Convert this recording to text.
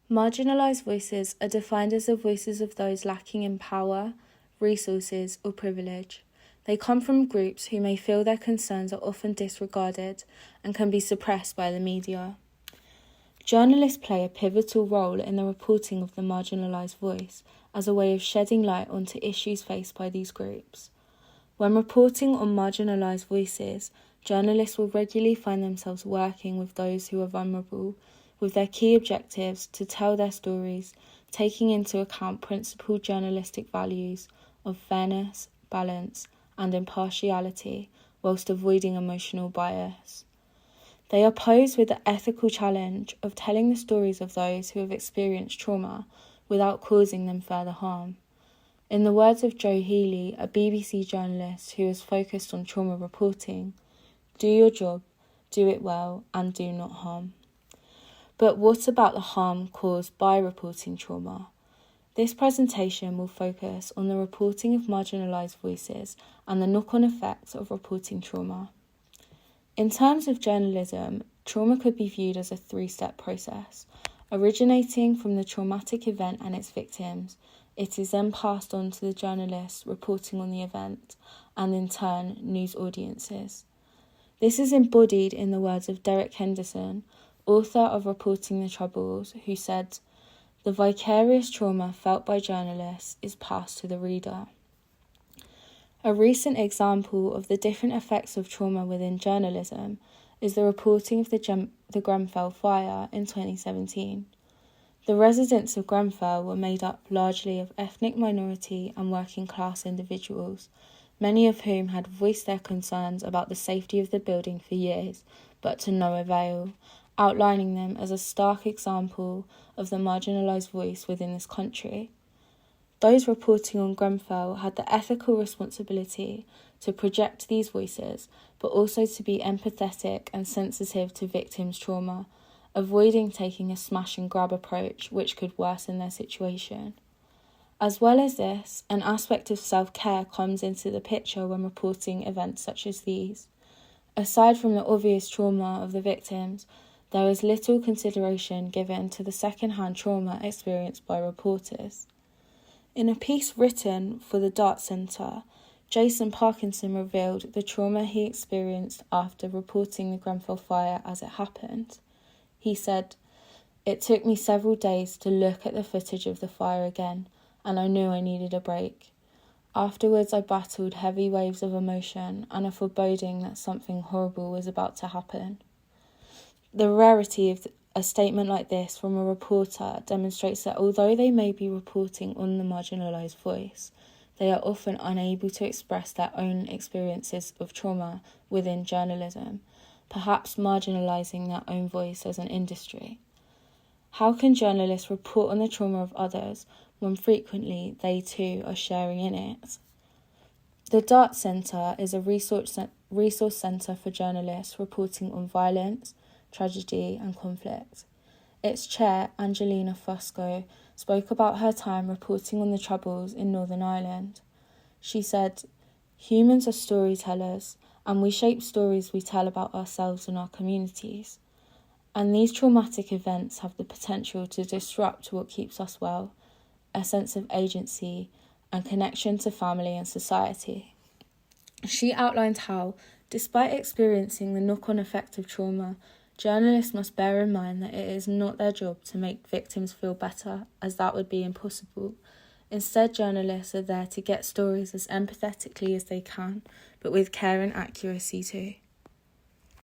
Marginalised voices are defined as the voices of those lacking in power, resources, or privilege. They come from groups who may feel their concerns are often disregarded and can be suppressed by the media. Journalists play a pivotal role in the reporting of the marginalised voice as a way of shedding light onto issues faced by these groups. When reporting on marginalised voices, journalists will regularly find themselves working with those who are vulnerable, with their key objectives to tell their stories, taking into account principled journalistic values of fairness, balance, and impartiality, whilst avoiding emotional bias. They are posed with the ethical challenge of telling the stories of those who have experienced trauma without causing them further harm. In the words of Joe Healy, a BBC journalist who is focused on trauma reporting, do your job, do it well, and do not harm. But what about the harm caused by reporting trauma? This presentation will focus on the reporting of marginalised voices and the knock-on effects of reporting trauma. In terms of journalism, trauma could be viewed as a three-step process. Originating from the traumatic event and its victims, it is then passed on to the journalists reporting on the event, and in turn, news audiences. This is embodied in the words of Derek Henderson, author of Reporting the Troubles, who said, "The vicarious trauma felt by journalists is passed to the reader." A recent example of the different effects of trauma within journalism is the reporting of the Grenfell fire in 2017. The residents of Grenfell were made up largely of ethnic minority and working class individuals, many of whom had voiced their concerns about the safety of the building for years, but to no avail, outlining them as a stark example of the marginalised voice within this country. Those reporting on Grenfell had the ethical responsibility to project these voices, but also to be empathetic and sensitive to victims' trauma, avoiding taking a smash and grab approach which could worsen their situation. As well as this, an aspect of self-care comes into the picture when reporting events such as these. Aside from the obvious trauma of the victims, there is little consideration given to the second-hand trauma experienced by reporters. In a piece written for the Dart Centre, Jason Parkinson revealed the trauma he experienced after reporting the Grenfell fire as it happened. He said, "It took me several days to look at the footage of the fire again, and I knew I needed a break. Afterwards, I battled heavy waves of emotion and a foreboding that something horrible was about to happen." The rarity of a statement like this from a reporter demonstrates that although they may be reporting on the marginalised voice, they are often unable to express their own experiences of trauma within journalism, perhaps marginalising their own voice as an industry. How can journalists report on the trauma of others when frequently they too are sharing in it? The Dart Centre is a resource centre for journalists reporting on violence, tragedy and conflict. Its chair, Angelina Fusco, spoke about her time reporting on the Troubles in Northern Ireland. She said, "Humans are storytellers, and we shape stories we tell about ourselves and our communities. And these traumatic events have the potential to disrupt what keeps us well, a sense of agency and connection to family and society." She outlined how, despite experiencing the knock-on effect of trauma, journalists must bear in mind that it is not their job to make victims feel better, as that would be impossible. Instead, journalists are there to get stories as empathetically as they can, but with care and accuracy too.